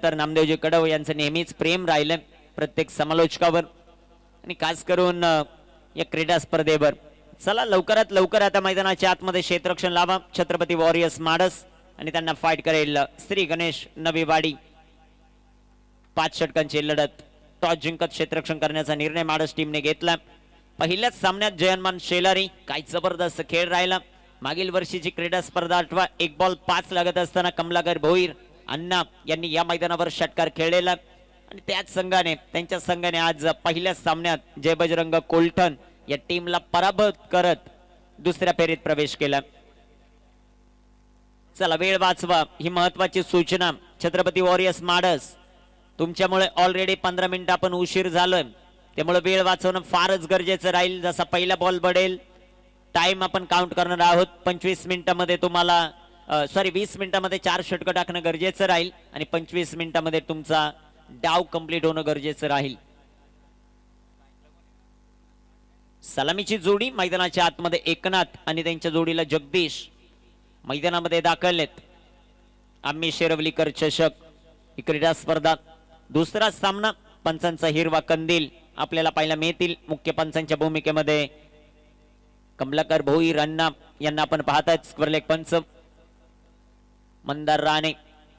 तर नामदेवजी कडव यांचं नेहमीच प्रेम राहिलं प्रत्येक समालोचकावर आणि खास करून या क्रीडा स्पर्धेवर. चला लवकरात लवकर आता मैदानाच्या आतमध्ये क्षेत्ररक्षण लावा छत्रपती वॉरियर्स माडस आणि त्यांना फाईट करेल श्री गणेश नवीवाडी. 5 षटकांची लढत टॉस जिंकत क्षेत्ररक्षण करण्याचा निर्णय माडस टीमने घेतला. पहिल्याच सामन्यात जयनमान शेलारी काय जबरदस्त खेळ राहिला. मागील वर्षीची क्रीडा स्पर्धा आठवा 1 बॉल 5 लागत असताना कमलाकर भोईर अण्णा यांनी या मैदानावर षटकार खेळलेला आणि त्याच संघाने त्यांच्या संघाने आज पहिल्याच सामन्यात जय बजरंग कोलठण या टीमला पराभूत करत दुसऱ्या फेरीत प्रवेश केला. चला वेळ वाचवा ही महत्वाची सूचना. छत्रपती वॉरियर्स माडस तुमच्यामुळे ऑलरेडी 15 मिनिटं आपण उशीर झालोय त्यामुळे वेळ वाचवणं फारच गरजेचं राहील. जसा पहिला बॉल बडेल टाइम आपण काउंट करणार आहोत. 25 मिनिटांमध्ये तुम्हाला 20 मिनिटांमध्ये 4 षटकं टाकणं गरजेचं राहील आणि 25 मिनिटांमध्ये तुमचा डाव कंप्लीट होणं गरजेचं राहील. सलामीची जोडी मैदानाच्या आतमध्ये एकनाथ आणि त्यांच्या जोडीला जगदीश मैदानामध्ये दाखललेत. आम्ही शेरवलीकर चषक ही क्रीडा स्पर्धा दुसरा सामना पंचांचा हिरवा कंदील आपल्याला पाहायला मिळतील. मुख्य पंचांच्या भूमिकेमध्ये कमलाकर भोईर अण्णा यांना आपण पाहतायत. स्क्वेअरलेग पंच मंदार राणे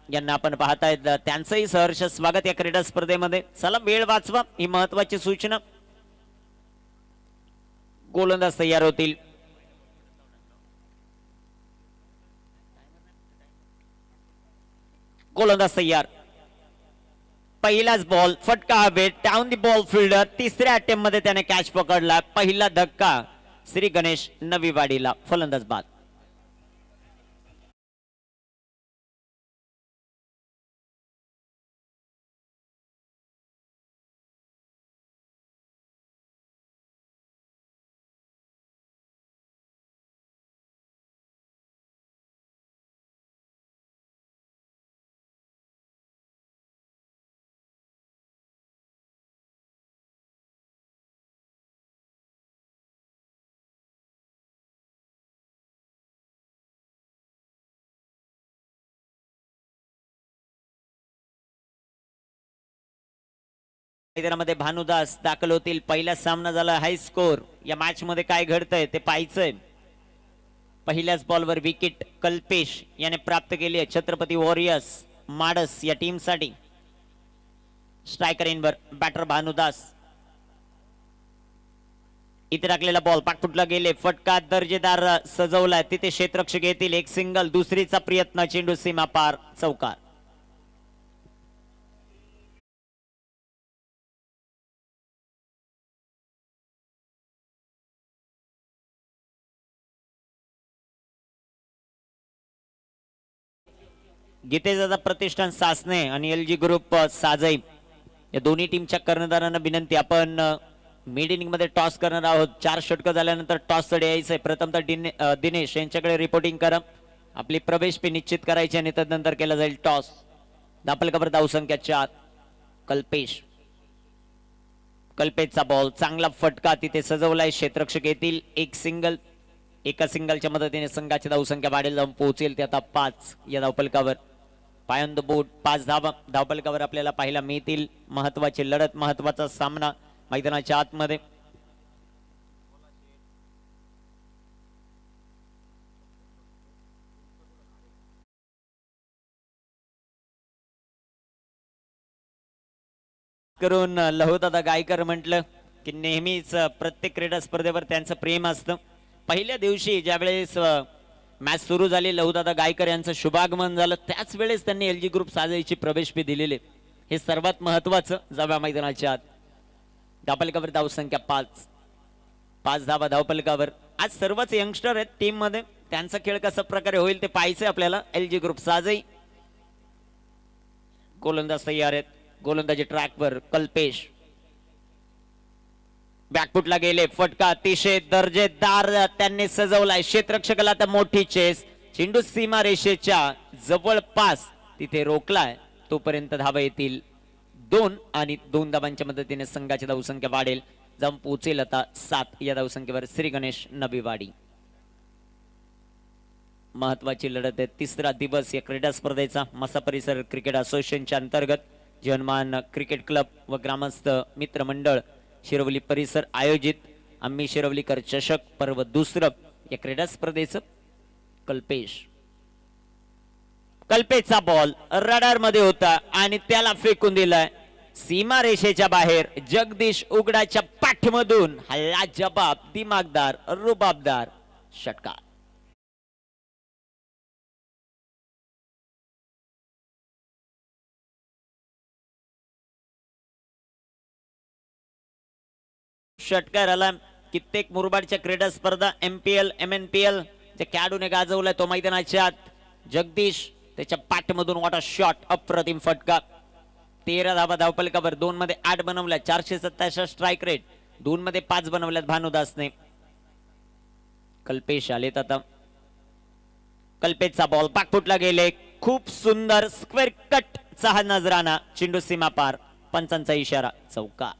यांना आपण पाहतायत. त्यांचंही सहर्ष स्वागत या क्रीडा स्पर्धेमध्ये. चला वेळ वाचवा ही महत्वाची सूचना. गोलंदाज तयार होतील. गोलंदाज तयार. पहिलाच बॉल फटका हवेत डाऊन दी बॉल फिल्डर. तिसऱ्या अटेम्प्ट मध्ये त्याने कॅच पकडला. पहिला धक्का श्री गणेश नवीवाडीला. फलंदाज बाद. मैदानामध्ये भानुदास दाखल होतील. पहिला सामना झाला हाय स्कोर. या मॅच मध्ये काय घडतंय ते पाहायचंय. पहिल्याच बॉलवर विकेट कल्पेश याने प्राप्त केली आहे छत्रपती वॉरियर्स माडस या टीम साठी. स्ट्रायकर इनवर बॅटर भानुदास. इथे टाकलेला बॉल पाठपुटला गेले. फटका दर्जेदार सजवलाय. तिथे क्षेत्ररक्षक येतील. एक सिंगल. दुसरीचा प्रयत्न चेंडू सीमा पार. चौकार. गीतेदादा प्रतिष्ठान सासने आणि एलजी ग्रुप साजई या दोन्ही टीमच्या कर्णधारांना विनंती. आपण मिड इनिंग मध्ये टॉस करणार आहोत. 4 षटकं झाल्यानंतर टॉस कडे यायचंय. प्रथमतः दिनेश यांच्याकडे रिपोर्टिंग करा. आपली प्रवेश फी निश्चित करायची आणि तदनंतर केला जाईल टॉस. धापलकावर धावसंख्या 4. कल्पेश. कल्पेशचा बॉल चांगला फटका तिथे सजवलाय. क्षेत्ररक्षक येतील. एक सिंगल. एका सिंगलच्या मदतीने संघाची धावसंख्या वाढेल जाऊन पोहोचेल ते आता 5 या धावपलकावर. पायन द बोर्ड 5 धावा धावपलकावर आपल्याला पाहायला मिळतील. महत्वाची लढत महत्वाचा सामना मैदानाच्या आतमध्ये. करून लहुदादा गायकर म्हटलं की नेहमीच प्रत्येक क्रीडा स्पर्धेवर त्यांचं प्रेम असतं. पहिल्या दिवशी ज्यावेळेस मॅच सुरू झाली लहुदादा गायकर यांचं शुभागमन झालं त्याच वेळेस त्यांनी एलजी ग्रुप साजायची प्रवेश फी दिलेली. हे सर्वात महत्वाचं. जाव्या मैदानाच्या आत धावपलकावर धावसंख्या 5 धावा धावपलकावर. आज सर्वच यंगस्टर आहेत टीम मध्ये. त्यांचा खेळ कशा प्रकारे होईल ते पाहायचंय आपल्याला. LG group Sajai. गोलंदाज तयार आहेत. गोलंदाजी ट्रॅकवर कल्पेश. बॅकफुटला गेले. फटका अतिशय दर्जेदार त्यांनी सजवलाय. क्षेत्ररक्षकाला आता मोठी चेस. चेंडू सीमा रेषेच्या जवळपास तिथे रोखलाय. तोपर्यंत धावा येतील 2 आणि 2 धावांच्या मदतीने संघाची धावसंख्या वाढेल जाऊन पोहोचेल आता 7 या धावसंख्येवर श्री गणेश नवीवाडी. महत्वाची लढत आहे. तिसरा दिवस या क्रीडा स्पर्धेचा मसा परिसर क्रिकेट असोसिएशनच्या अंतर्गत जीवनमान क्रिकेट क्लब व ग्रामस्थ मित्र मंडळ शिरवली परिसर आयोजित आम्ही शिरवलीकर चषक पर्व दुसरं या क्रीडा स्पर्धेचं कल्पेशचा बॉल रडार मध्ये होता आणि त्याला फेकून दिलाय सीमा रेषेच्या बाहेर. जगदीश उघडाच्या पाठीमधून हल्ला जबाब दिमागदार रुबाबदार षटकार. षटकाराला कित्येक मुरबाडच्या क्रीडा स्पर्धा MPL MNPL च्या खेळाडूने गाजवलाय तो मैदानाच्या आत. जगदीश त्याच्या पाठमधून वाटा शॉट अप्रतिम फटका. 13 धावा धावपलकावर 2 मध्ये 8 बनवल्या. 427 स्ट्राइक रेट. 2 मध्ये 5 बनवल्यात भानुदासने. कल्पेश आलेत आता. कल्पेशचा बॉल पाकफुटला गेले. खूप सुंदर स्क्वेअर कट चा हा नजराना. चेंडू सीमा पार. पंचांचा इशारा चौका.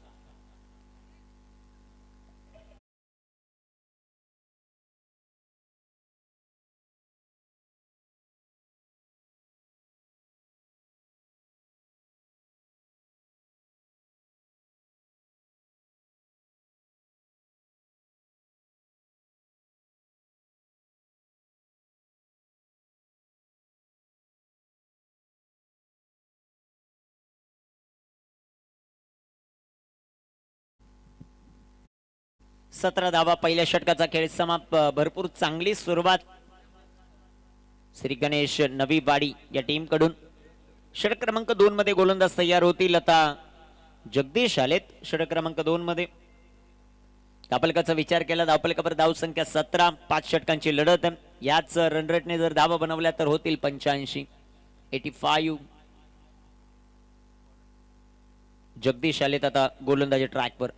सतरा धावा पहिल्या षटकाचा खेळ समाप्त. भरपूर चांगली सुरुवात श्री गणेश नवीवाडी या टीम कडून. षटक क्रमांक 2 मध्ये गोलंदाज तयार होतील. आता जगदीश आलेत षटक क्रमांक 2 मध्ये. धावफलकाचा विचार केला धावफलकावर धाव संख्या 17. 5 षटकांची लढत. याच रन रेटने जर धावा बनवल्या तर होतील 85. 85. जगदीश आलेत आता गोलंदाजी ट्रॅकवर.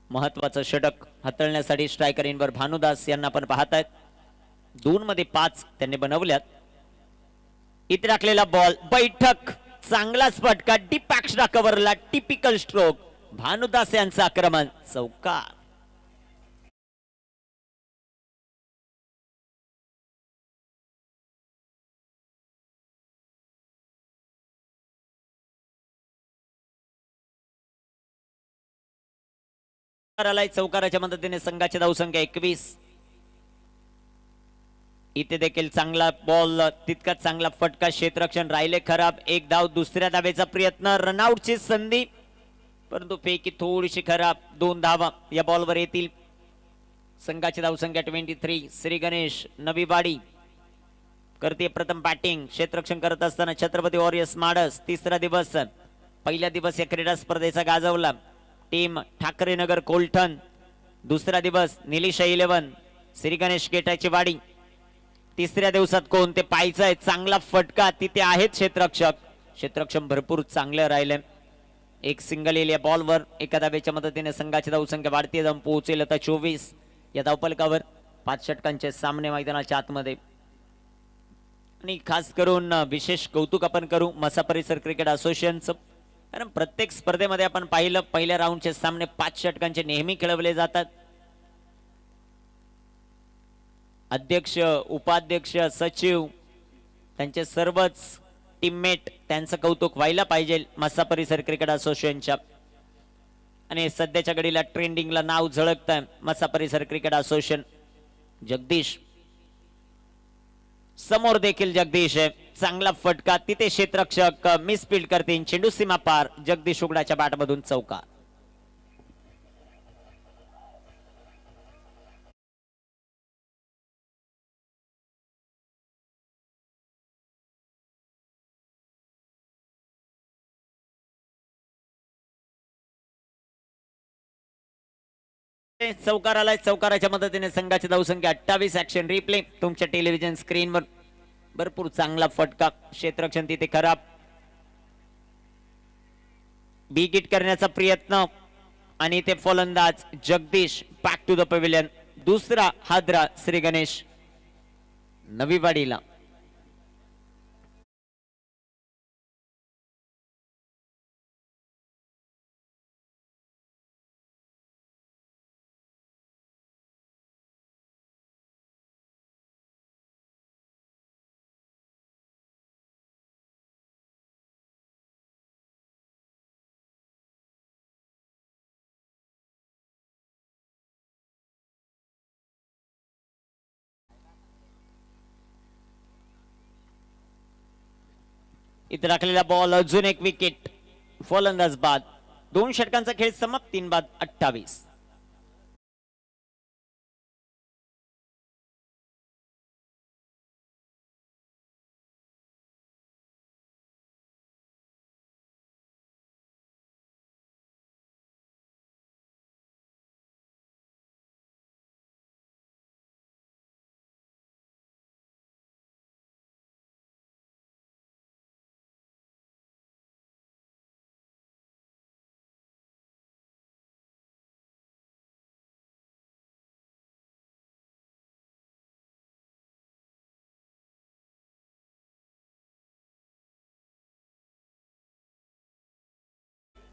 महत्वाचं षटक हाताळण्यासाठी स्ट्रायकर इनवर भानुदास यांना आपण पाहतायत. 2 मध्ये 5 त्यांनी बनवल्यात. इथे टाकलेला बॉल बैठक चांगलाच फटका. डीप एक्स्ट्रा कव्हरला टिपिकल स्ट्रोक. भानुदास यांचं आक्रमण चौका. चौकाराच्या मदतीने संघाची धावसंख्या 21. इथे देखील चांगला बॉल तितकाच चांगला फटका. क्षेत्ररक्षण राहिले खराब. एक धाव. दुसऱ्या धावेचा प्रयत्न. रनआउटची संधी परंतु फेकी थोडीशी खराब. 2 धावा या बॉलवर येतील. संघाची धावसंख्या 23. श्री गणेश नवीवाडी करते प्रथम बॅटिंग. क्षेत्ररक्षण करत असताना छत्रपती वॉरियर्स माडस. तिसरा दिवस. पहिला दिवस या क्रीडा स्पर्धेचा गाजवला टीम ठाकरे नगर कोलठण. दुसरा दिवस निलिशा 11 श्री गणेश गेटाची वाडी. तिसऱ्या दिवसात कोण ते पाहायचं आहे. चांगला फटका. तिथे आहेत क्षेत्ररक्षण भरपूर चांगलं राहिले. एक सिंगल येईल या बॉलवर. एका धावेच्या मदतीने संघाची धावसंख्या वाढते जाऊन पोहोचेल आता 24 या धावफलकावर. 5 षटकांचे सामने मैदानाच्या आतमध्ये. आणि खास करून विशेष कौतुक आपण करू मसा परिसर क्रिकेट असोसिएशनचं. कारण प्रत्येक स्पर्धेमध्ये आपण पाहिलं पहिल्या राऊंडचे सामने 5 षटकांचे नेहमी खेळवले जातात. अध्यक्ष उपाध्यक्ष सचिव त्यांचे सर्वच टीममेट त्यांचं कौतुक व्हायला पाहिजे मसा परिसर क्रिकेट असोसिएशनच्या. आणि सध्याच्या घडीला ट्रेंडिंगला नाव झळकतंय मसा परिसर क्रिकेट असोसिएशन. जगदीश समोर देखील जगदीश आहे. चांगला फटका. तिथे क्षेत्ररक्षक मिसफील्ड करतील. चेंडू सीमा पार. जगदीश उघडाच्या बॅटमधून चौका. चौकार आलाय. चौकाराच्या मदतीने संघाची धावसंख्या 28. ऍक्शन रिप्ले तुमच्या टेलिव्हिजन स्क्रीनवर. भरपूर चांगला फटका. क्षेत्ररक्षण तिथे खराब. बिगिट करण्याचा प्रयत्न आणि ते फलंदाज Jagdish back to the pavilion. दुसरा हादरा श्री गणेश नवीवाडीला. इथे राखलेला बॉल अजून एक विकेट, फलंदाज बाद. 2 षटकांचा खेळ समाप्त. 3 बाद 28.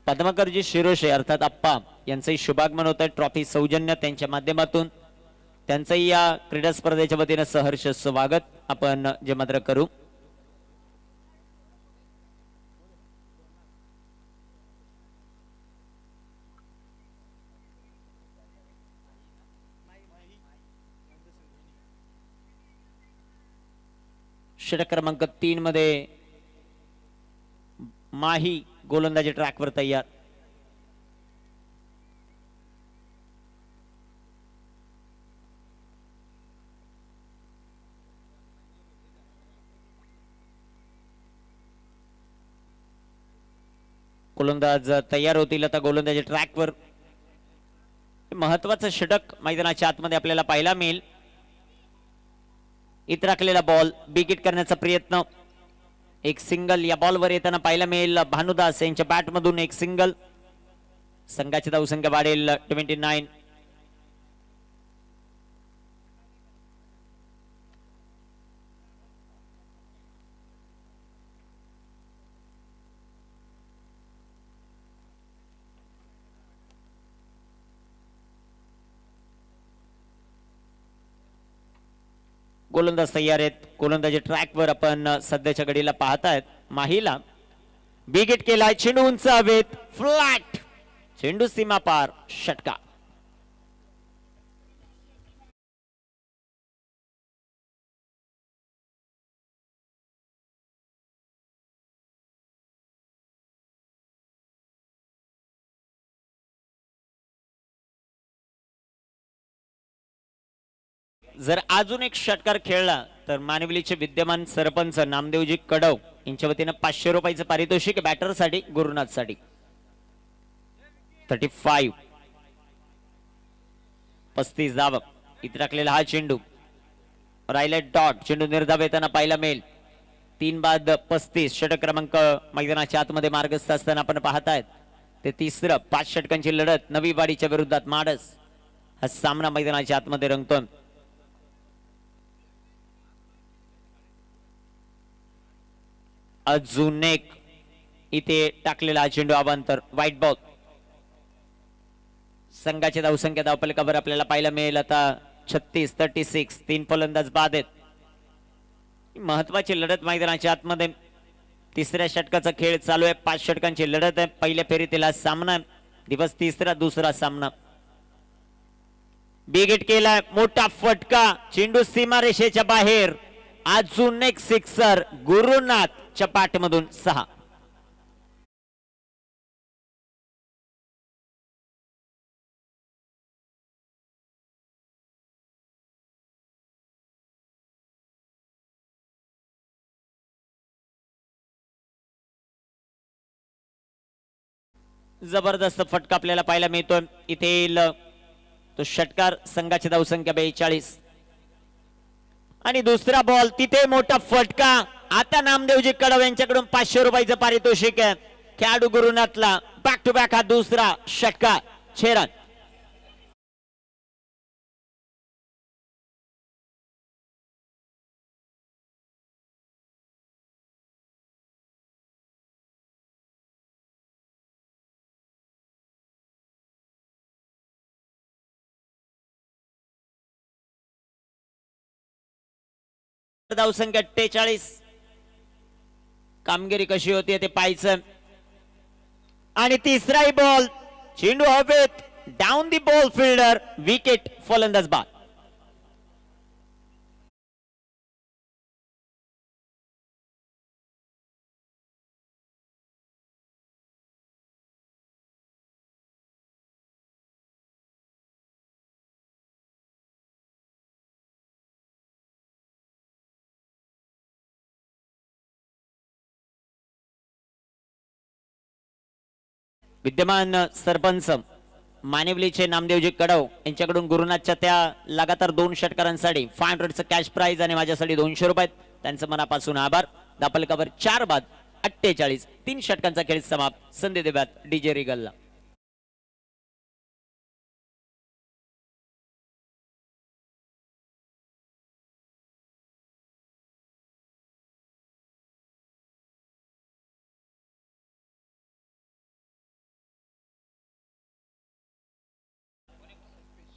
पद्माकरजी शिरोशे अर्थात आप्पा यांचंही शुभागमन होत आहे. ट्रॉफी सौजन्य त्यांच्या माध्यमातून त्यांचंही या क्रीडा स्पर्धेच्या वतीने सहर्ष स्वागत आपण जे मात्र करू. षटक क्रमांक 3 मध्ये माही गोलंदाजी ट्रॅकवर तयार. गोलंदाज तयार होतील आता गोलंदाजी ट्रॅकवर. महत्वाचं षटक मैदानाच्या आतमध्ये आपल्याला पाहायला मिळेल. इथं राखलेला बॉल बिगिट करण्याचा प्रयत्न. एक सिंगल या बॉलवर येताना पाहायला मिळेल. भानुदास यांच्या बॅट मधून एक सिंगल. संघाची धावसंख्या वाढेल 29. गोलंदाज तयार आहेत. गोलंदाजी ट्रॅकवर आपण सध्याच्या घडीला पाहतायत. माहीला बिगिट केलाय. चेंडू उंच हवेत, फ्लॅट, चेंडू सीमा पार, षटका. जर अजून एक षटकार खेळला तर मानवलीचे विद्यमान सरपंच नामदेवजी कडव यांच्या वतीने 500 रुपयाचं पारितोषिक बॅटरसाठी, गुरुनाथसाठी. 35 35 धावा. इथे टाकलेला हा चेंडू राहिला डॉट. चेंडू निर्धाव येताना पाहायला मिळेल. 3 बाद 35. षटक क्रमांक मैदानाच्या आतमध्ये मार्गस्थ असताना आपण पाहतायत ते तिसरं 5 षटकांची लढत नवी वाडीच्या विरोधात माडस. हा सामना मैदानाच्या आतमध्ये रंगतो. अजून एक इथे टाकलेला चेंडू अवांतर, व्हाईट बॉल. संघाची धावसंख्या धावफलकावर आपल्याला पाहायला मिळेल आता 36. 36. 3 फलंदाज बाद आहेत. महत्वाची लढत मैदानाच्या आतमध्ये. तिसऱ्या षटकाचा खेळ चालू आहे. 5 षटकांची लढत आहे. पहिल्या फेरीतील हा सामना, दिवस तिसरा, दुसरा सामना. बिगिट केलाय, मोठा फटका, चेंडू सीमारेषेच्या बाहेर. अजून एक सिक्सर, गुरुनाथ चपाट मधून 6. जबरदस्त फटका आपल्याला पाहायला मिळतोय. इथे तो षटकार. संघाची धावसंख्या 42. आणि दुसरा बॉल, तिथे मोठा फटका. आता नामदेवजी कडव यांच्याकडून 500 रुपयाचं पारितोषिक आहे. खेळाडू गुरुनाथला बॅक टू बॅक हा दुसरा षटकार, 6 रन. धावसंख्या 43. कामगिरी कशी होती ते पाहायचं. आणि तिसराही बॉल, चेंडू हवेत, down the ball fielder, wicket, फलंदाज बाद. विद्यमान सरपंच मानिवलीचे नामदेवजी कडव यांच्याकडून गुरुनाथच्या त्या लगातार 2 षटकारांसाठी 500चं कॅश प्राइज आणि माझ्यासाठी 200 रुपये त्यांचं मनापासून आभार. दापलकावर 4 बाद 48 3 षटकांचा खेळ समाप्त. संधी देव्यात डीजे रिगलला.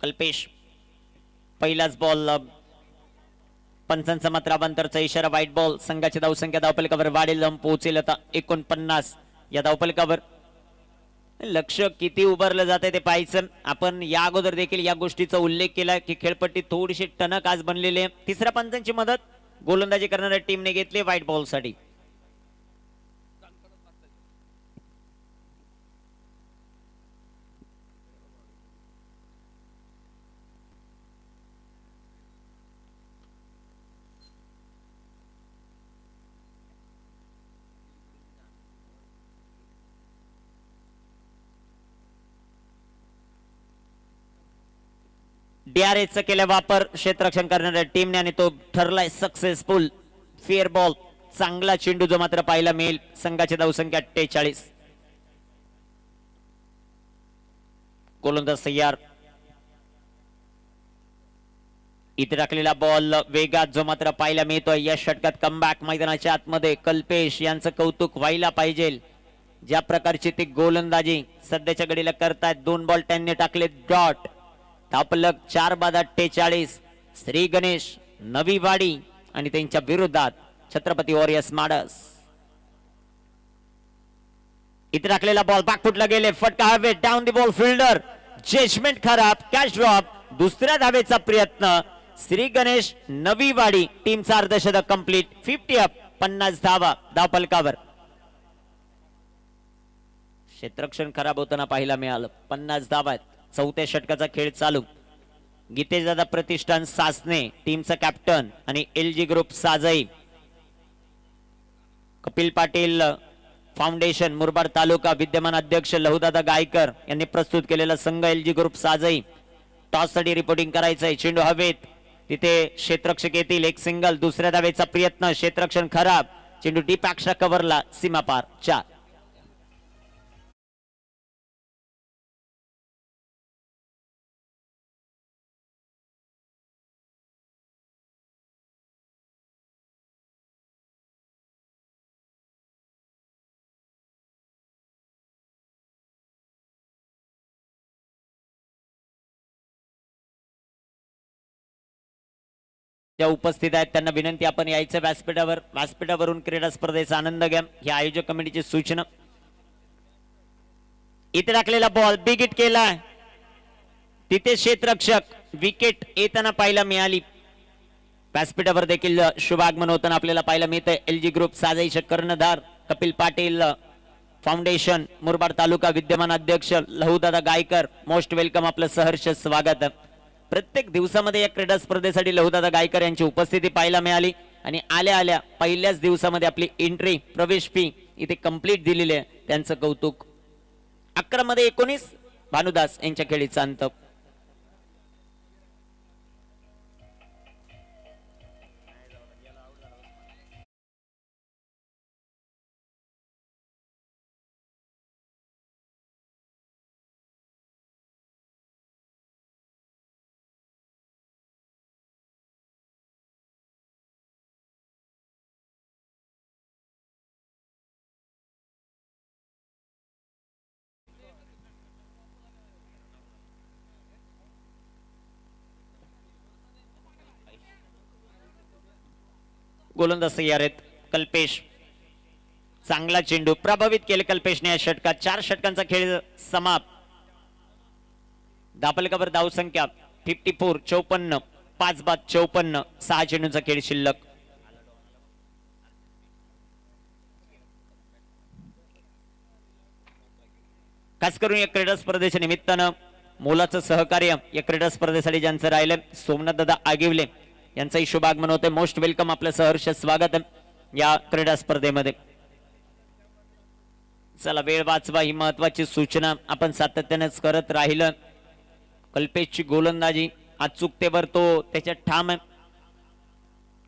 कल्पेश पहिलाच बॉल पंचांचा मात्राबांतरचा इशारा वाईट बॉल. संघाची धावसंख्या धावफलकावर वाढेल पोहोचेल आता 49 या धावफलकावर. लक्ष किती उभारलं जाते ते पाहायचं. आपण या अगोदर देखील या गोष्टीचा उल्लेख केला की खेळपट्टी थोडीशी टणक आज बनलेली आहे. तिसऱ्या पंचांची मदत गोलंदाजी करणाऱ्या टीमने घेतली व्हाईट बॉल साठी. डीआरएसचा केला वापर क्षेत्ररक्षण करणाऱ्या टीमने आणि तो ठरलाय सक्सेसफुल. फेअर बॉल चांगला चेंडू जो मात्र पाहायला मिळेल. संघाची धावसंख्या 48. गोलंदाज तयार. इथे टाकलेला बॉल वेगात जो मात्र पाहायला मिळतोय. या षटकात कमबॅक मैदानाच्या आतमध्ये कल्पेश यांचं कौतुक व्हायला पाहिजे. ज्या प्रकारची ती गोलंदाजी सध्याच्या घडीला करतायत. 2 बॉल त्यांनी टाकले डॉट. धापलक 4 बाद 48. श्री गणेश नवी वाडी आणि त्यांच्या विरोधात छत्रपती वॉरियर्स माडस. इथे टाकलेला बॉल बॅकफुटला गेले. फटका हवे down the ball fielder. Judgement खराब. Catch drop. दुसऱ्या धावेचा प्रयत्न. श्री गणेश नवी वाडी टीमचा अर्धशतक कंप्लीट. 50 अप 50 धावा धावफलकावर. क्षेत्ररक्षण खराब होताना पाहायला मिळालं. 50 धावा आहेत. 4थ्या षटकाचा खेळ चालू. गीतेश दादा प्रतिष्ठान सासने टीमचा कॅप्टन आणि LG group Sajai. Kapil Patil foundation Murbad taluka विद्यमान अध्यक्ष लहुदादा गायकर यांनी प्रस्तुत केलेला संघ एलजी ग्रुप साजई. टॉस साठी रिपोर्टिंग करायचंय. चेंडू हवेत. तिथे क्षेत्ररक्षक येतील. एक सिंगल. दुसऱ्या धावेचा प्रयत्न. क्षेत्ररक्षण खराब. चेंडू डीप अक्षा कव्हरला. सीमापार 4. ज्या उपस्थित आहेत त्यांना विनंती आपण यायचं व्यासपीठावर. व्यासपीठावरून क्रीडा स्पर्धेचा आनंद घ्या ही आयोजक कमिटीची सूचना. इथे टाकलेला बॉल बिग हिट केला. तिथे क्षेत्ररक्षक विकेट येताना पाहायला मिळाली. व्यासपीठावर देखील शुभागमन होताना आपल्याला पाहायला मिळतंय. एलजी ग्रुप साजाईचे कर्णधार कपिल पाटील फाउंडेशन मुरबाड तालुका विद्यमान अध्यक्ष लहुदादा गायकर. Most welcome. आपलं सहर्ष स्वागत. प्रत्येक दिवसामध्ये या क्रीडा स्पर्धेसाठी लहुदादा गायकर यांची उपस्थिती पाहायला मिळाली आणि आल्या आल्या पहिल्याच दिवसामध्ये आपली एंट्री प्रवेश फी इथे कंप्लीट दिलेली आहे. त्यांचं कौतुक. 11 मध्ये 19 भानुदास यांच्या खेळीचा अंत. गोलंदाज तयार आहेत. कल्पेश चांगला चेंडू प्रभावित केले कल्पेशने या षटकात. 4 षटकांचा खेळ समाप्त. धापलकावर धावसंख्या 54 54. 5 बाद 54. 6 चेंडूंचा खेळ शिल्लक. खास करून या क्रीडा स्पर्धेच्या निमित्तानं मोलाचं सहकार्य या क्रीडा स्पर्धेसाठी ज्यांचं राहिलं सोमनाथ दादा आगिवले यांचाही शुभागमन होते. Most welcome. आपलं सहर्ष स्वागत या क्रीडा स्पर्धेमध्ये. चला वेळ वाचवा ही महत्वाची सूचना आपण सातत्यानेच करत राहिलं. कल्पेशची गोलंदाजी अचूकतेवर तो त्याच्या ठाम आहे.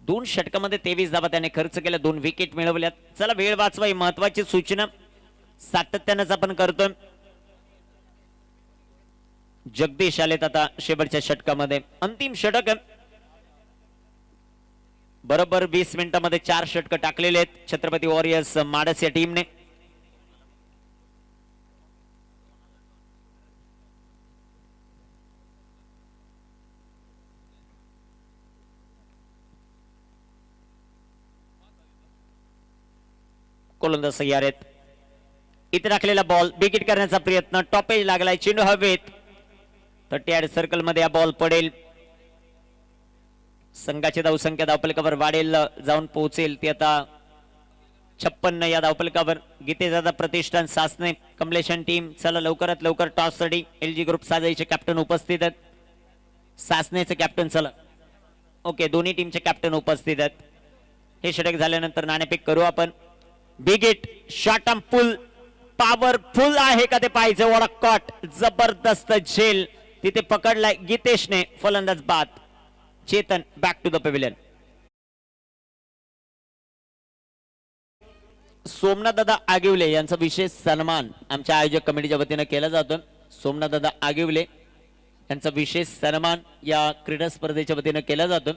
2 षटकामध्ये 23 धावा त्याने खर्च केल्या, 2 विकेट मिळवल्यात. चला वेळ वाचवा ही महत्वाची सूचना सातत्यानेच आपण करतोय. जगदीश आलेत आता शेवटच्या षटकामध्ये. अंतिम षटक बरोबर 20 मिनिटांमध्ये 4 षटक टाकलेले आहेत छत्रपती वॉरियर्स माडस या टीमने. गोलंदाज तयार आहेत. इथे टाकलेला बॉल बिगिट करण्याचा प्रयत्न, टॉपेज लागलाय, चेंडू हवेत. 38 सर्कल मध्ये हा बॉल पडेल. संघाची धावसंख्या धावफलकावर वाढेल, जाऊन पोहोचेल ती आता 56 या धावफलकावर. गीतेदादा प्रतिष्ठान सासने कमलेशन टीम. चला लवकरात लवकर टॉस साठी एलजी ग्रुप साजाईचे कॅप्टन उपस्थित आहेत. सासनेचे कॅप्टन चला ओके दोन्ही टीमचे कॅप्टन उपस्थित आहेत. हे षटक झाल्यानंतर नाणेफेक करू आपण. Big hit, shot on pull, powerful आहे का ते पाहिजे. वॉट अ कॉट, जबरदस्त झेल तिथे पकडलाय गीतेशने. फलंदाज बाद. Chetan back to the pavilion. Somnath दादा आगिवले यांचा विशेष सन्मान आमच्या आयोजक कमिटीच्या वतीने केला जातो. सोमनाथ दादा आगिवले यांचा विशेष सन्मान या क्रीडा स्पर्धेच्या वतीने केला जातो.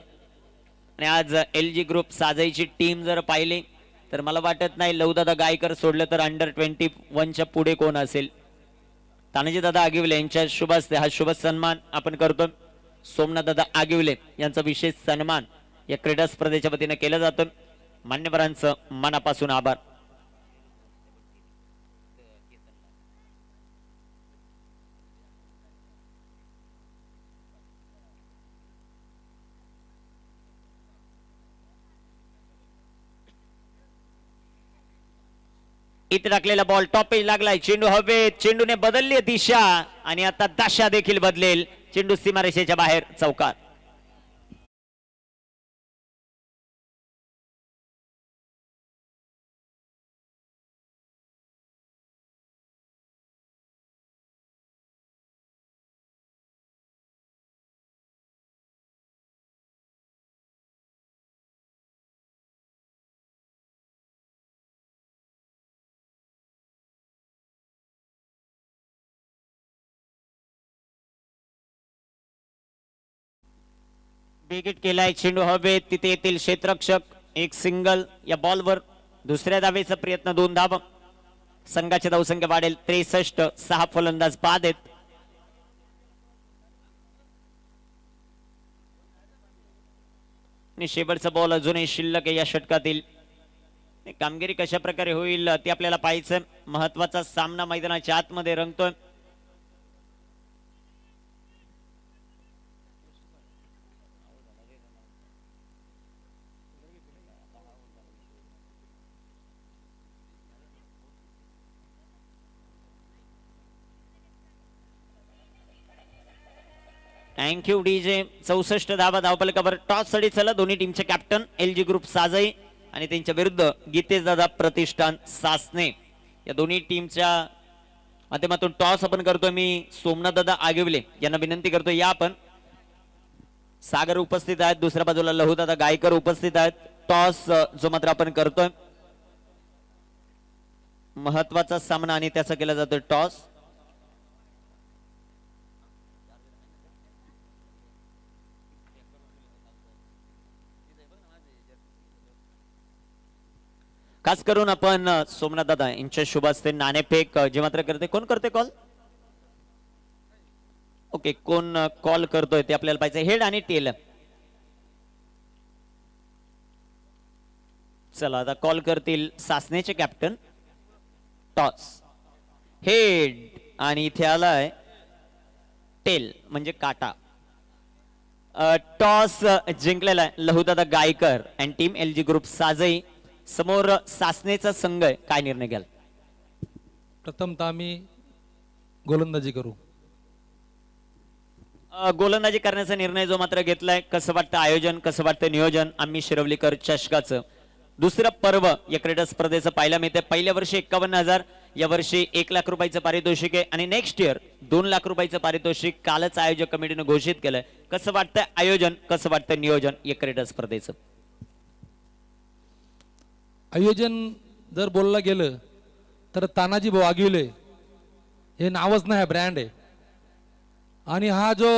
आणि आज एलजी ग्रुप साजाईची टीम जर पाहिली तर मला वाटत नाही लवदादा गायकर सोडलं तर अंडर 21च्या पुढे कोण असेल. तानाजी दादा आगिवले यांच्या शुभ हस्ते हा शुभ सन्मान आपण करतो. सोमनाथ दादा आगिवले यांचा विशेष सन्मान या क्रीडा स्पर्धेच्या वतीने केला जातो. मान्यवरांचं मनापासून आभार. इथे टाकलेला बॉल टॉपेज लागलाय, चेंडू हवेत, चेंडूने बदलली दिशा आणि आता दशा देखील बदलेल. चेंडू सीमारेषेच्या बाहेर चौकार. विकेट केलाय, चेंडू हवेत, तिथे येतील क्षेत्ररक्षक. एक सिंगल या बॉलवर. दुसऱ्या धावेचा प्रयत्न, 2 धावा. संघाची धावसंख्या वाढेल 63. 6 फलंदाज बाद आहेत. आणि शेवटचा बॉल अजूनही शिल्लक आहे या षटकातील. कामगिरी कशा प्रकारे होईल ते आपल्याला पाहायचं. महत्वाचा सामना मैदानाच्या आतमध्ये रंगतोय. Thank you DJ. 64 धावा धावफलकावर. टॉस साठी चला दोन्ही टीमचे कॅप्टन एलजी ग्रुप साजाई आणि त्यांच्या विरुद्ध गीतेश दादा प्रतिष्ठान सासने या दोन्ही टीमच्या माध्यमातून टॉस आपण करतोय. मी सोमनाथ दादा आगिवले यांना विनंती करतोय या आपण. सागर उपस्थित आहेत, दुसऱ्या बाजूला लहू दादा गायकर उपस्थित आहेत. टॉस जो मात्र आपण करतोय महत्वाचा सामना आणि त्याचा केला जातोय टॉस. खास करून आपण सोमनाथ दादा यांच्या शुभ हस्ते नाणेफेक जे मात्र करते. कोण करते कॉल? ओके कोण कॉल करतोय ते आपल्याला पाहिजे. हेड आणि टेल. चला आता कॉल करतील सासनेचे कॅप्टन. टॉस हेड आणि इथे आलाय टेल म्हणजे काटा. टॉस जिंकलेला आहे Lahudada Gaikar and team LG group Sajai. समोर सासनेचा संघ आहे. काय निर्णय घ्याल? प्रथमतः आम्ही गोलंदाजी करू. गोलंदाजी करण्याचा निर्णय जो मात्र घेतलाय. कसं वाटतं आयोजन, कसं वाटतं नियोजन? आम्ही शिरवलीकर चषकाचं दुसरं पर्व या क्रीडा स्पर्धेचं पाहायला मिळते. पहिल्या वर्षी 51,000 यावर्षी 1 लाख रुपयाचं पारितोषिक आहे आणि नेक्स्ट इयर 2 लाख रुपयाचं पारितोषिक कालच आयोजक कमिटीने घोषित केलंय. कसं वाटतं आयोजन, कसं वाटतं नियोजन या क्रीडा स्पर्धेचं? आयोजन जर बोललं गेलं तर तानाजी भाऊ आगिवले हे नावच नाही, ब्रँड आहे. आणि हा जो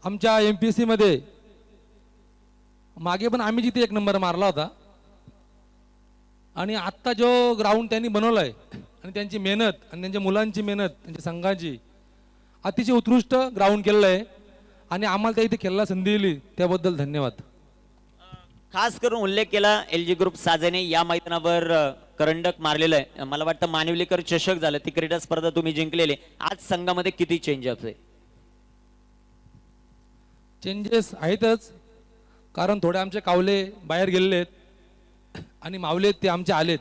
आमच्या MPC मध्ये मागे पण आम्ही जिथे 1 नंबर मारला होता आणि आत्ता जो ग्राउंड त्यांनी बनवलाय आणि त्यांची मेहनत आणि त्यांच्या मुलांची मेहनत, त्यांच्या संघाची अतिशय उत्कृष्ट ग्राउंड केलेलं आहे आणि आम्हाला त्या इथे खेळायला संधी दिली त्याबद्दल धन्यवाद. खास करून उल्लेख केला LG ग्रुप साजेने या मैदानावर करंडक मारलेलं आहे. मला वाटतं मानवलीकर चषक झालं, ती क्रीडा स्पर्धा तुम्ही जिंकलेली. आज संघामध्ये किती चेंजअप आहे? चेंजेस आहेतच, कारण थोडे आमचे कावले बाहेर गेलेले आहेत आणि मावले ते आमचे आलेत.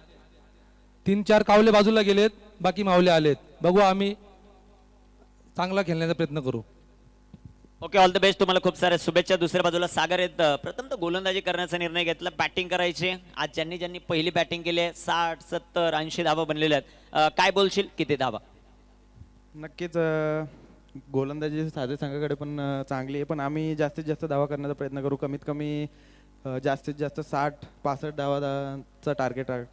3-4 कावले बाजूला गेलेत, बाकी मावले आलेत. बघू, आम्ही चांगला खेळण्याचा प्रयत्न करू. Okay, all the best. तुम्हाला खूप साऱ्या शुभेच्छा. दुसऱ्या बाजूला सागर आहेत. प्रथम तर गोलंदाजी करण्याचा निर्णय घेतला, बॅटिंग करायची. आज ज्यांनी पहिली बॅटिंग केली आहे 60, 70, 80 धावा बनलेल्या आहेत. काय बोलशील, किती धावा? नक्कीच गोलंदाजी साधे संघाकडे पण चांगली आहे, पण आम्ही जास्तीत जास्त धावा करण्याचा प्रयत्न करू. कमीत कमी जास्तीत जास्त 60-65 धावाचा टार्गेट आहे.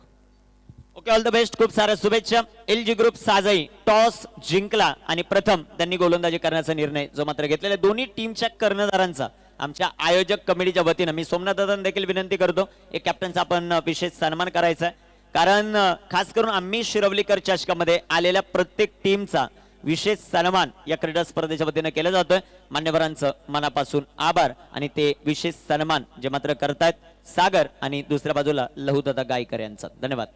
Okay, all the best. खूप साऱ्या शुभेच्छा. LG ग्रुप साजई टॉस जिंकला आणि प्रथम त्यांनी गोलंदाजी करण्याचा निर्णय जो मात्र घेतलेला दोन्ही टीमच्या कर्णधारांचा आमच्या आयोजक कमिटीच्या वतीनं मी सोमनाथ दादांना देखील विनंती करतो, एक कॅप्टनचा आपण विशेष सन्मान करायचा आहे. कारण खास करून आम्ही शिरवलीकर चषकामध्ये आलेल्या प्रत्येक टीमचा विशेष सन्मान या क्रीडा स्पर्धेच्या वतीनं केला जातोय. मान्यवरांचं मनापासून आभार आणि ते विशेष सन्मान जे मात्र करतायत सागर आणि दुसऱ्या बाजूला लहूदादा गायकर यांचा धन्यवाद.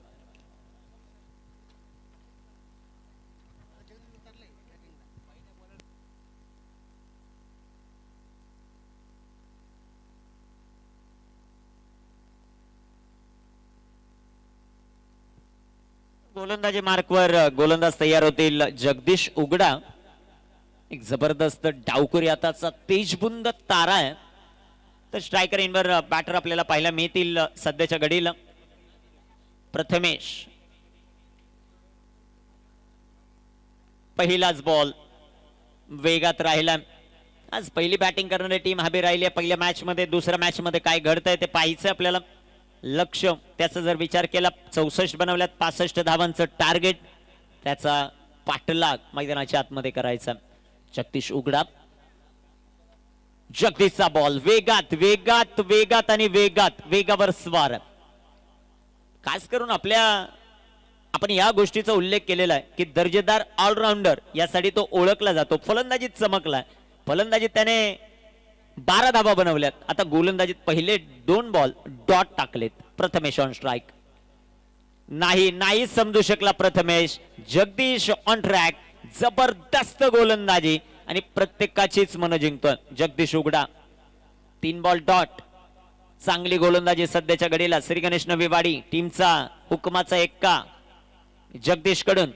गोलंदाजी मार्कवर गोलंदाज तयार होतील. जगदीश उगडा, एक जबरदस्त डावखुरी आताचा तेजबुंद तारा आहे. तर स्ट्रायकर इनवर बॅटर आपल्याला पाहायला मिळतील सध्याच्या घडीला. प्रथमेश, पहिलाच बॉल वेगात राहिला. आज पहिली बॅटिंग करणारी टीम हवी राहिली आहे पहिल्या मॅच मध्ये. दुसऱ्या मॅच मध्ये काय घडतंय ते पाहायचं आपल्याला. लक्ष त्याचा जर विचार केला 64 बनवल्यात, 65 धावांचं टार्गेट, त्याचा पाठलाग मैदानाच्या आतमध्ये करायचा. जगदीश उगडा, जगदीशचा बॉल वेगात वेगात वेगात आणि वेगावर स्वार. खास करून आपण या गोष्टीचा उल्लेख केलेला आहे की दर्जेदार ऑलराऊंडर यासाठी तो ओळखला जातो. फलंदाजीत चमकलाय, फलंदाजीत त्याने 12 धावा बनवल्यात. आता गोलंदाजीत पहिले 2 बॉल डॉट टाकलेत. प्रथमेश ऑन स्ट्राइक, नाही समजू शकला प्रथमेश. जगदीश ऑन ट्रॅक, जबरदस्त गोलंदाजी आणि प्रत्येकाचीच मन जिंकतोय जगदीश उगडा. 3 बॉल डॉट, चांगली गोलंदाजी सध्याच्या घडीला. श्री गणेश नवीवाडी टीमचा हुकमाचा एक्का जगदीश कडून.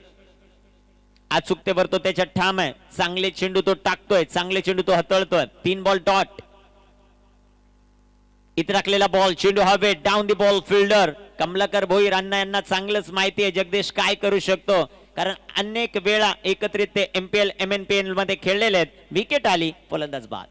अचूकतेवर तो त्याच्या ठाम आहे. चांगले चेंडू तो टाकतोय, चांगले चेंडू तो हाताळतोय. 3 बॉल डॉट. इथे टाकलेला बॉल, चेंडू हवे, down the ball fielder Kamlakar Bhoir Anna यांना चांगलंच माहिती आहे जगदीश काय करू शकतो, कारण अनेक वेळा एकत्रित ते MPL MNPL मध्ये खेळलेले आहेत. विकेट आली, फलंदाज बाद.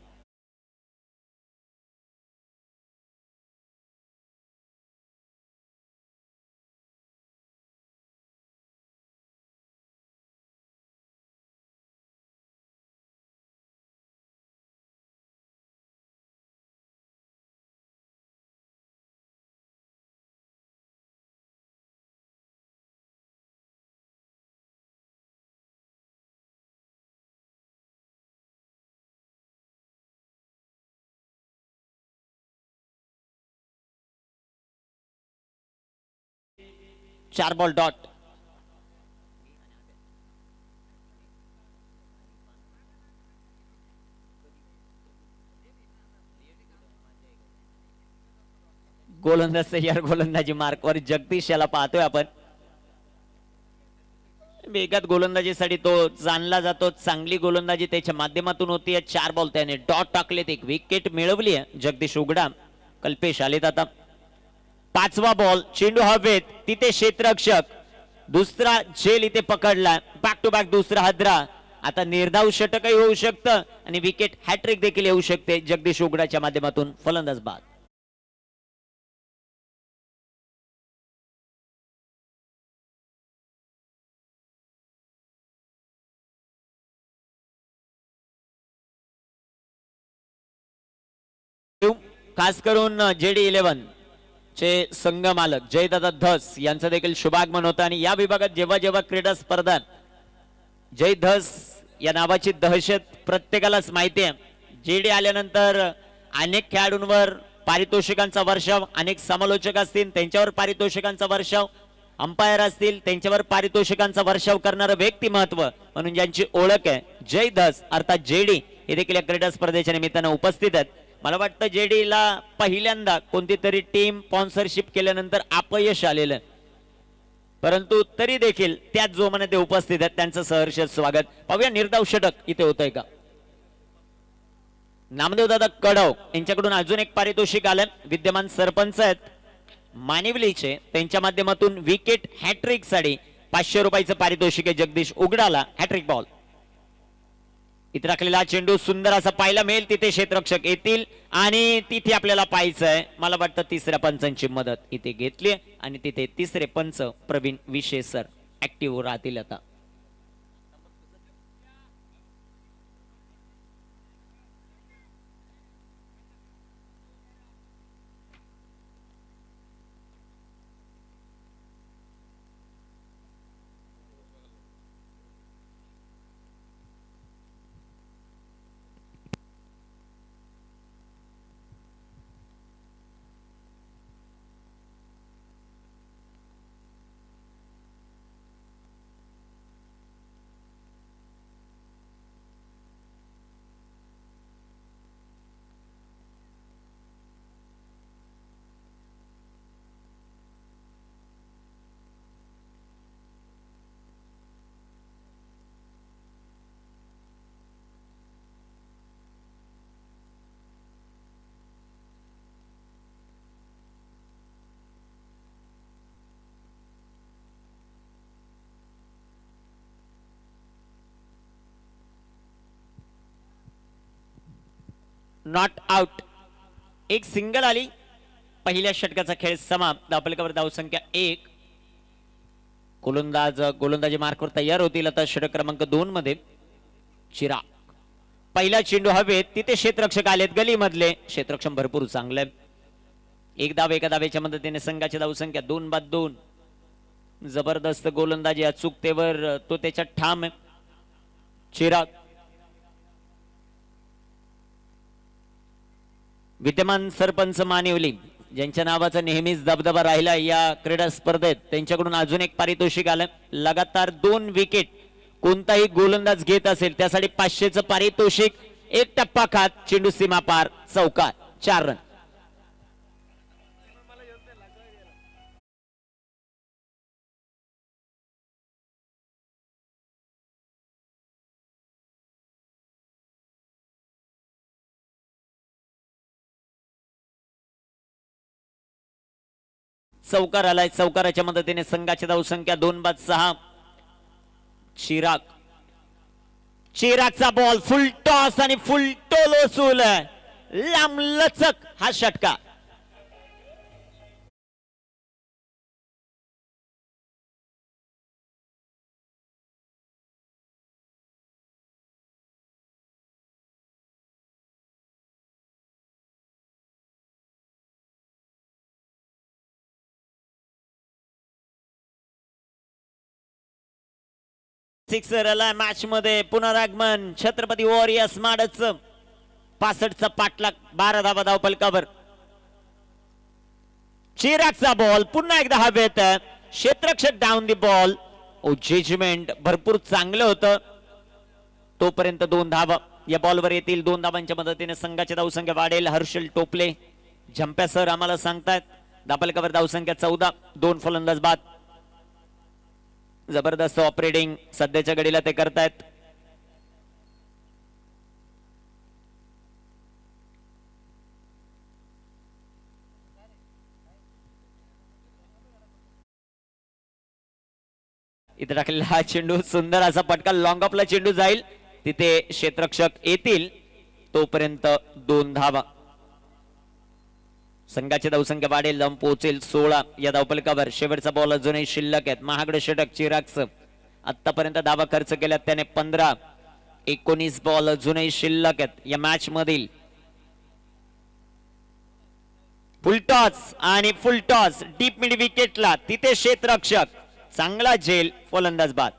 चार बॉल डॉट. गोलंदाज तयार, गोलंदाजी मार्कवर जगदीश याला पाहतोय आपण. वेगात गोलंदाजीसाठी तो जाणला जातो. चांगली गोलंदाजी त्याच्या माध्यमातून होती. 4 बॉल त्याने डॉट टाकलेत, 1 विकेट मिळवली आहे जगदीश उगडा. कल्पेश आलेत आता. 5वा बॉल, चेंडू हवेत, तिथे क्षेत्ररक्षक दुसरा झेल इथे पकडला, बॅक टू बॅक दुसरा हादरा. आता निर्धाव षटकही होऊ शकतं आणि विकेट हॅट्रिक देखील येऊ शकते. जगदीश उगडाच्या माध्यमातून फलंदाज बाद. खास करून JD11 चे संघ मालक जयदादा धस यांचं देखील शुभागमन होतं आणि या विभागात जेव्हा जेव्हा क्रीडा स्पर्धा जय धस या नावाची दहशत प्रत्येकालाच माहिती आहे. JD आल्यानंतर अनेक खेळाडूंवर पारितोषिकांचा वर्षाव, अनेक समालोचक असतील त्यांच्यावर पारितोषिकांचा वर्षाव, अंपायर असतील त्यांच्यावर पारितोषिकांचा वर्षाव करणारं व्यक्तिमत्व म्हणून ज्यांची ओळख आहे जय धस अर्थात JD हे देखील या क्रीडा स्पर्धेच्या निमित्तानं उपस्थित आहेत. मला वाटतं JD ला पहिल्यांदा कोणती तरी टीम स्पॉन्सरशिप केल्यानंतर अपयश आलेलं, परंतु तरी देखील त्याच जोमाने ते उपस्थित आहेत. त्यांचं सहर्ष स्वागत. पाहूया निर्धाव षटक इथे होतंय का. नामदेव दादा कडव यांच्याकडून अजून एक पारितोषिक आलं. विद्यमान सरपंच आहेत मानिवलीचे, त्यांच्या माध्यमातून विकेट हॅट्रिक साठी 500 रुपयाचं पारितोषिक आहे. जगदीश उगडाला हॅट्रिक बॉल. इथे राखलेला चेंडू सुंदर असा पाहायला मिळेल. तिथे क्षेत्ररक्षक येतील आणि तिथे आपल्याला पाहायचं आहे. मला वाटतं तिसऱ्या पंचांची मदत इथे घेतली आणि तिथे तिसरे पंच प्रवीण विशे सर ऍक्टिव्ह राहतील. आता नॉट आउट, एक सिंगल आली. पहिल्या षटकाचा खेळ समाप्त. धावफलकावर धावसंख्या 1. गोलंदाजी मार्कवर तयार होतील. आता षटक क्रमांक 2 मध्ये चिराग. पहिला चेंडू हवेत, तिथे क्षेत्ररक्षक आलेत गलीमधले. क्षेत्ररक्षण भरपूर चांगलं. एक धाव एका धावेच्या मदतीने संघाची धावसंख्या 2-2. जबरदस्त गोलंदाजी अचूकतेवर तो त्याच्या ठाम आहे. चिराग विद्यमान सरपंच मानिवली ज्यांच्या नावाचा नेहमीच दबदबा राहिला या क्रीडा स्पर्धेत, त्यांच्याकडून अजून एक पारितोषिक आलं. लगातार 2 विकेट कोणताही गोलंदाज घेत असेल त्यासाठी 500चं पारितोषिक. एक टप्पा खात चेंडू सीमा पार, चौकार, 4 रन. चौकार आलाय. चौकाराच्या मदतीने संघाची धावसंख्या 2-6. चिरागचा बॉल फुल टॉस आणि फुल टोल वसूल. लांब लचक हा षटका. सिक्सर आला मॅच मध्ये. पुनरागमन छत्रपती वॉरियर्स माडच. 65चा पाठलाग, 12 धावा धावफलकावर. चिरागचा बॉल पुन्हा एकदा हवेत. क्षेत्ररक्षक डाऊन दी बॉल. ओ जजमेंट भरपूर चांगलं होतं. तोपर्यंत 2 धावा या बॉलवर येतील. 2 धावांच्या मदतीने संघाची धावसंख्या वाढेल. हर्षल टोपले झंप्या सर आम्हाला सांगतायत. धावफलकावर धावसंख्या 14. 2 फलंदाज बाद. जबरदस्त ऑपरेटिंग सध्याच्या घडीला ते करतायत. इथे टाकलेला हा चेंडू सुंदर असा पटका लॉंग ऑफला चेंडू जाईल तिथे क्षेत्ररक्षक येतील तोपर्यंत 2 धावा. संघाची धावसंख्या वाढेल जाऊन पोहोचेल 16 या धावफलकावर. शेवटचा बॉल अजूनही शिल्लक आहेत. महागडे षटक चिरागचं आतापर्यंत धावा खर्च केल्यात त्याने 15. 19 बॉल अजूनही शिल्लक आहेत या मॅच मधील. फुलटॉस आणि फुलटॉस डीप मिड विकेटला तिथे क्षेत्ररक्षक चांगला झेल फलंदाज बाद.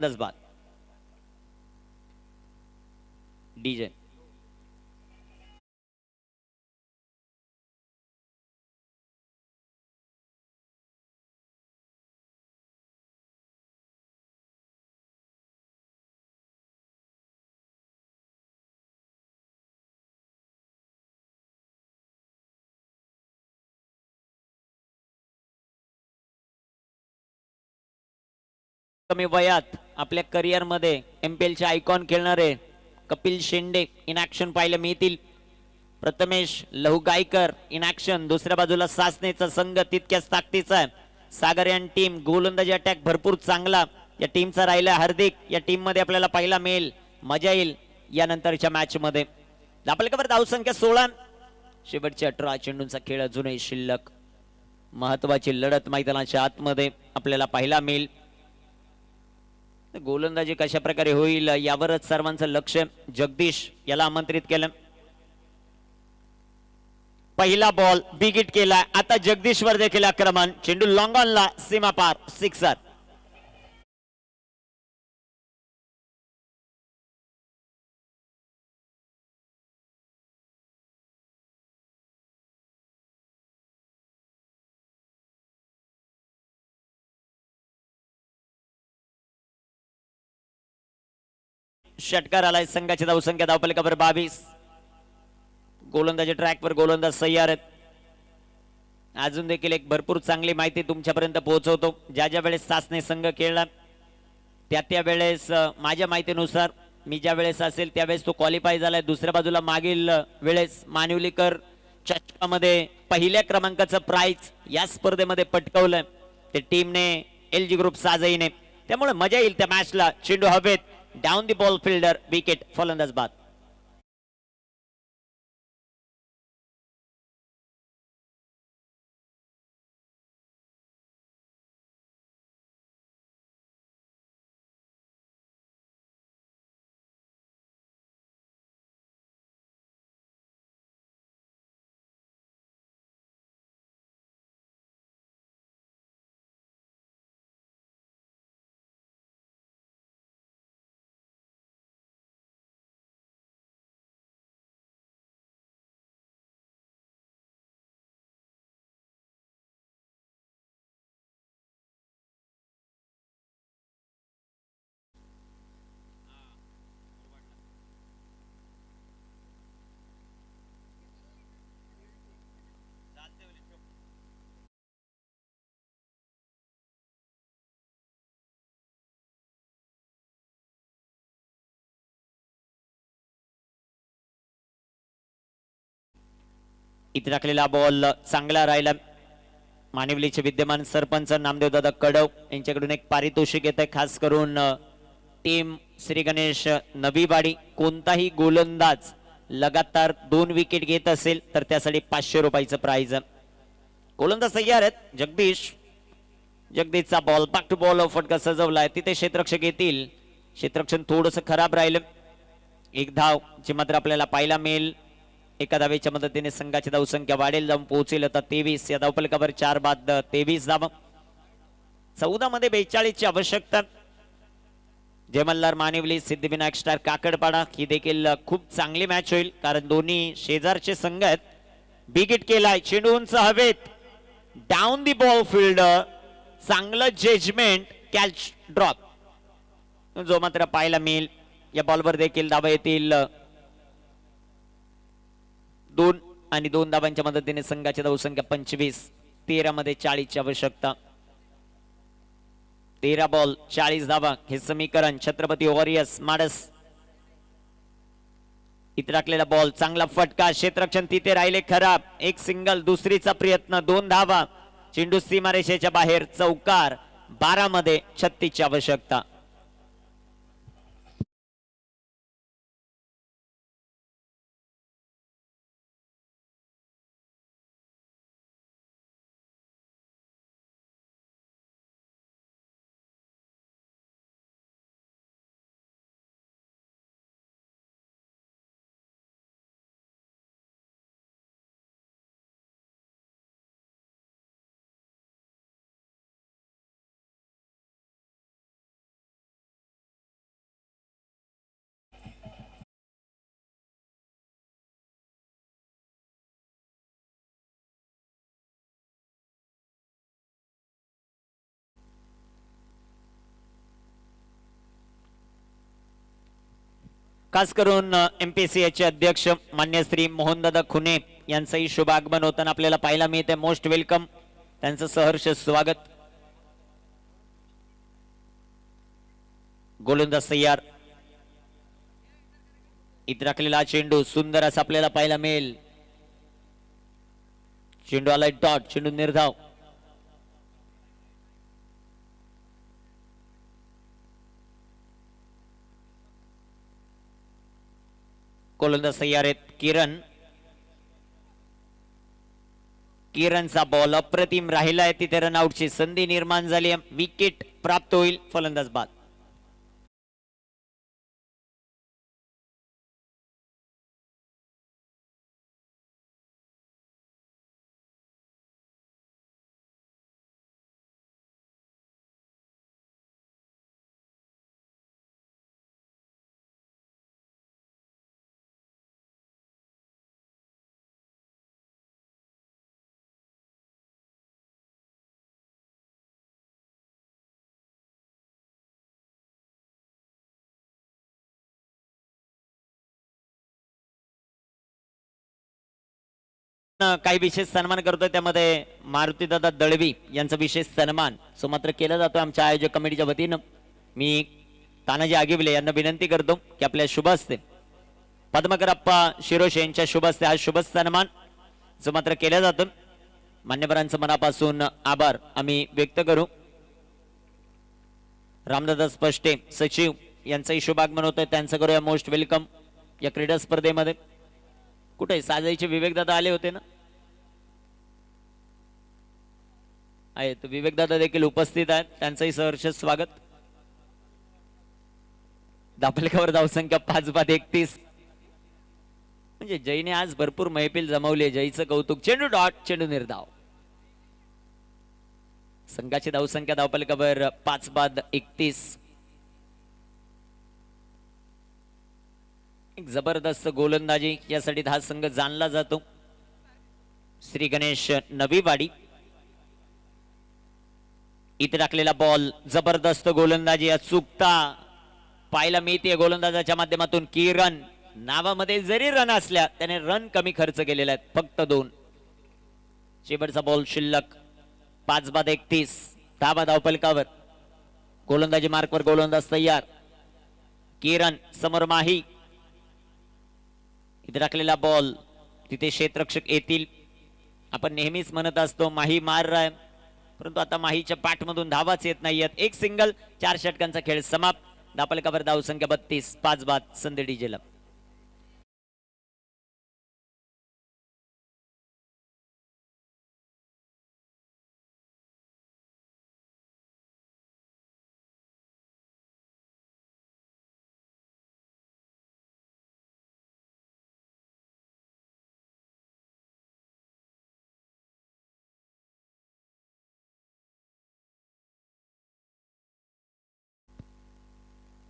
बाद डीजे कमी वयात आपल्या करिअर मध्ये एमपीएल चे आयकॉन खेळणारे कपिल शेंडे इन ऍक्शन पाहायला मिळतील. Prathamesh Lahugaikar in action. दुसऱ्या बाजूला सासनेचा संघ तितक्याच ताकदीचा आहे. सागरयान टीम गोलंदाजी अटॅक भरपूर चांगला या टीमचा राहिला. हार्दिक या टीम मध्ये आपल्याला पाहायला मिळेल. मजा येईल यानंतरच्या मॅच मध्ये. धावफलकावर धावसंख्या 16. शेवटच्या 18 चेंडूंचा खेळ अजूनही शिल्लक. महत्वाची लढत मैदानाच्या आतमध्ये आपल्याला पाहायला मिळेल. गोलंदाजी कशा प्रकारे होईल यावरच सर्वांचं लक्ष. जगदीश याला आमंत्रित केलं. पहिला बॉल बिग हिट केला. आता जगदीशवर देखील आक्रमण. चेंडू लॉंग ऑनला सीमा पार. 6. षटकार आलाय. संघाची धावसंख्या धावफलकावर 22. गोलंदाजी ट्रॅकवर गोलंदाज सय्यार आहेत. अजून देखील एक भरपूर चांगली माहिती तुमच्यापर्यंत पोहोचवतो. ज्या ज्या वेळेस सासने संघ खेळला त्या वेळेस माझ्या माहितीनुसार मी ज्या वेळेस असेल त्यावेळेस तो क्वालिफाय झालाय. दुसऱ्या बाजूला मागील वेळेस मानिवलीकर चषकामध्ये पहिल्या क्रमांकाचं प्राइज या स्पर्धेमध्ये पटकावलंय ते टीमने एलजी ग्रुप साजईने. त्यामुळे मजा येईल त्या मॅचला. चेंडू हवेत. Down the ball fielder wicket. फलंदाज बाद. इथे टाकलेला बॉल चांगला राहिला. मानिवलीचे विद्यमान सरपंच नामदेव दादा कडव यांच्याकडून एक पारितोषिक येत आहे खास करून टीम श्री गणेश नवीवाडी. कोणताही गोलंदाज लगातार 2 विकेट घेत असेल तर त्यासाठी 500 रुपयाचं प्राइज. गोलंदाज तयार आहेत. जगदीशचा बॉल बॅक टू बॉल फटका सजवलाय. तिथे क्षेत्ररक्षक येतील. क्षेत्ररक्षण थोडस खराब राहिलं. एक धाव जी मात्र आपल्याला पाहायला मिळेल. एका धावेच्या मदतीने संघाची धावसंख्या वाढेल जाऊन पोहोचेल आता 23. या धावफलकावर 4 बाद 23 धावा. 14 मध्ये 42 ची आवश्यकता. जय मल्हार मानिवली सिद्धिविनायक स्टार काकडपाडा ही देखील खूप चांगली मॅच होईल कारण दोन्ही शेजारचे संघ आहेत. बिग हिट केलाय. चेंडू उंच हवेत. Down the ball fielder. चांगलं जजमेंट. कॅच ड्रॉप जो मात्र पाहायला मिळेल. या बॉलवर देखील धावा येतील 2 आणि 2 धावांच्या मदतीने संघाची धावसंख्या 25. 13 मध्ये 40 ची आवश्यकता. 13 बॉल 40 धावा हे समीकरण छत्रपती वॉरियर्स माडस. इथे टाकलेला बॉल चांगला फटका, क्षेत्ररक्षण तिथे राहिले खराब. एक सिंगल, दुसरीचा प्रयत्न, 2 धावा. चेंडू सीमारेषेच्या बाहेर, चौकार. 12 मध्ये 36 ची आवश्यकता. खास करून MPCA चे अध्यक्ष मान्य श्री मोहनदादा खुने यांचंही शुभ आगमन होताना आपल्याला पाहायला मिळते. मोस्ट वेलकम, त्यांचं सहर्ष स्वागत. गोलंदाज तयार. इथे राखलेला चेंडू सुंदर असा आपल्याला पाहायला मिळेल. चेंडू आलाय डॉट, चेंडू निर्धाव. गोलंदाज तयार आहेत. किरणचा बॉल अप्रतिम राहिलाय. तिथे रनआउटची संधी निर्माण झाली. विकेट प्राप्त होईल. फलंदाज बाद. काही विशेष सन्मान करतोय, त्यामध्ये मारुती दादा दळवी यांचा विशेष सन्मान सुमात्र केला जातो आमच्या आयोजक कमिटीच्या वतीनं. मी तानाजी आगिवले यांना विनंती करतो की आपल्या शुभ हस्ते पद्मकरप्पा शिरोशे यांच्या शुभ हस्ते हा शुभ सन्मान सुमात्र केला जातो. मान्यवरांचं मनापासून आभार आम्ही व्यक्त करू. रामदादा स्पष्टे सचिव यांचंही शुभ आगमन होतंय, त्यांचं करूया मोस्ट वेलकम या क्रीडा स्पर्धेमध्ये. कुठे साजाईचे विवेक दादा आले होते ना, आहेत विवेक दादा देखील उपस्थित आहेत, त्यांचंही सहर्ष स्वागत. दापलकावर धावसंख्या 5/31. म्हणजे जयने आज भरपूर मैफिल जमवली. जयचं कौतुक. चेंडू डॉट, चेंडू निर्धाव. संघाची धावसंख्या धावपलकावर 5/31. एक जबरदस्त गोलंदाजी यासाठी हा संघ जाणला जातो. श्री गणेश नवीवाडी. इथे टाकलेला बॉल जबरदस्त गोलंदाजी अचूकता पाहायला मिळते गोलंदाजाच्या माध्यमातून. किरण नावामध्ये जरी रन असल्या त्याने रन कमी खर्च केलेले आहेत, फक्त 2. शेवटचा बॉल शिल्लक. 5/31. धावा धावपलकावर. गोलंदाजी मार्कवर गोलंदाज तयार. किरण समोर माही. इथे टाकलेला बॉल, तिथे क्षेत्ररक्षक येतील. आपण नेहमीच म्हणत असतो माही मार रहा है, परंतु आता माहीच्या पाठमधून धावाच येत नाहीयेत. एक सिंगल, 4 षटकांचा खेळ समाप्त. धापलकावर धावसंख्या 32. 5 बाद. संधी डीजेला.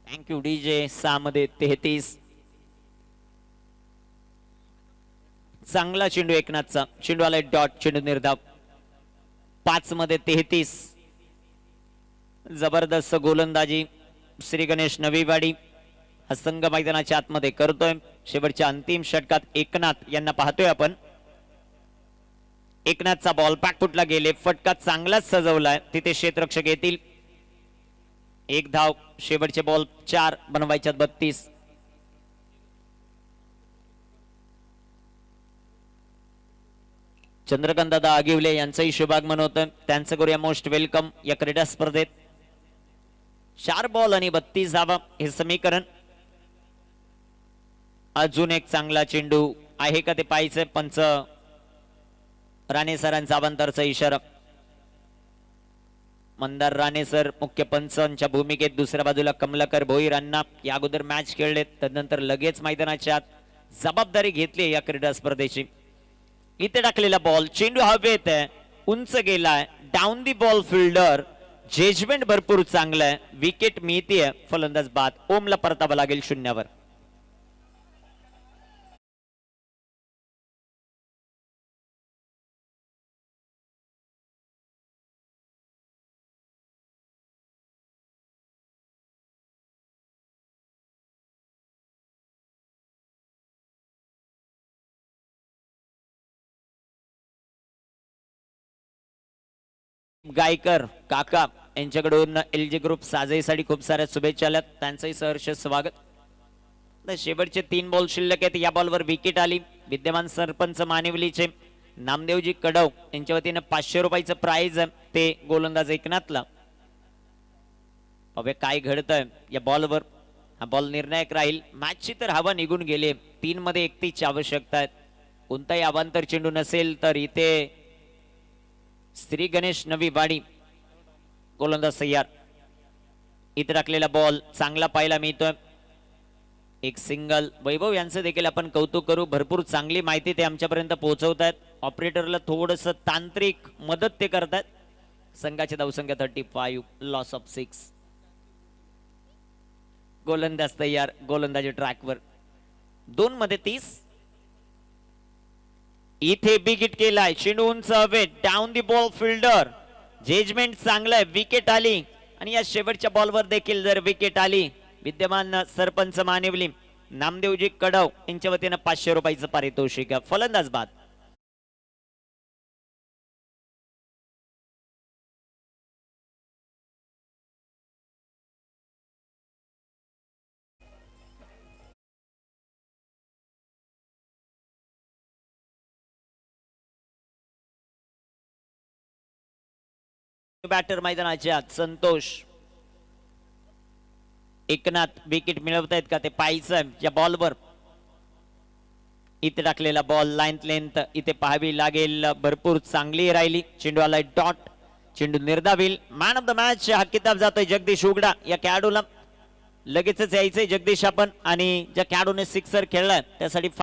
Thank you DJ. 6 मध्ये 33. चांगला चेंडू एकनाथचा. चेंडू आलाय डॉट, चेंडू निर्धाव. 5 मध्ये 33. जबरदस्त गोलंदाजी श्री गणेश नवीवाडी. हा संघ मैदानाच्या आतमध्ये करतोय. शेवटच्या अंतिम षटकात एकनाथ यांना पाहतोय आपण. एकनाथचा बॉल पाकफुटला गेले, फटका चांगलाच सजवलाय, तिथे क्षेत्ररक्षक येतील. एक धाव, शेवटचे बॉल 4 बनवायच्यात 32. चंद्रकांत दादा आगिवले यांचंही शुभागमन होतं, त्यांचं करूया मोस्ट वेलकम या क्रीडा स्पर्धेत. 4 बॉल आणि 32 धावा हे समीकरण. अजून एक चांगला चेंडू आहे का ते पाहायचं. पंच राणे सरांचा अवांतरचा इशारा. मंदार राणे सर मुख्य पंचांच्या भूमिकेत, दुसऱ्या बाजूला कमलाकर भोईर अण्णा या अगोदर मॅच खेळलेत, त्यानंतर लगेच मैदानाच्या आत जबाबदारी घेतली या क्रीडा स्पर्धेची. इथे टाकलेला बॉल, चेंडू हवेत आहे, उंच गेलाय, down the ball fielder, judgement भरपूर चांगलं आहे, विकेट मिळतीये, फलंदाज बाद. ओमला परतावा लागेल 0वर. गायकर काका यांच्याकडून LG ग्रुप साजईसाठी खूप साऱ्या शुभेच्छा आल्यात, त्यांचंही सहर्ष स्वागत. शेवटचे 3 बॉल शिल्लक आहेत, या बॉलवर विकेट आली. विद्यमान सरपंच मानिवलीचे नामदेवजी कडव यांच्या वतीने 500 रुपयाचं प्राइज आहे, ते गोलंदाज एकनाथला. अबे काय घडतंय या बॉलवर. हा बॉल निर्णायक राहील. मॅचची तर हवा निघून गेली, 3 मध्ये 31ची आवश्यकता आहे. कोणताही अवांतर चेंडू नसेल तर इथे श्री गणेश नवी वाडी गोलंदाज तयार. इथे टाकलेला बॉल चांगला पाहायला मिळतोय, एक सिंगल. वैभव यांचं देखील आपण कौतुक करू, भरपूर चांगली माहिती ते आमच्यापर्यंत पोहोचवतात. ऑपरेटरला थोडस तांत्रिक मदत ते करतात. संघाची धावसंख्या 35, लॉस ऑफ 6. गोलंदाज तयार, गोलंदाजी ट्रॅकवर. 2 मध्ये 30. इथे बिग हिट केलाय, चेंडू उंच हवे, down the ball fielder, judgement चांगलंय, विकेट आली. आणि या शेवटच्या बॉलवर देखील जर विकेट आली, विद्यमान सरपंच मानिवली नामदेवजी कडव यांच्या वतीनं 500 रुपयाचं पारितोषिक. फलंदाज बाद. बॅटर मैदानाच्या आत संतोष. एकनाथ विकेट मिळवतायत का ते पाहायचं या बॉलवर. इथे टाकलेला बॉल लाईन लेंथ इथे पाहावी लागेल, भरपूर चांगली राहिली. चेंडू आलाय डॉट, चेंडू निर्धाविल. मॅन ऑफ द मॅच हा किताब जातोय जगदीश उगडा या खेळाडूला. लगेचच यायचंय जगदीश आपण. आणि ज्या खेळाडूने 6 खेळलाय त्यासाठी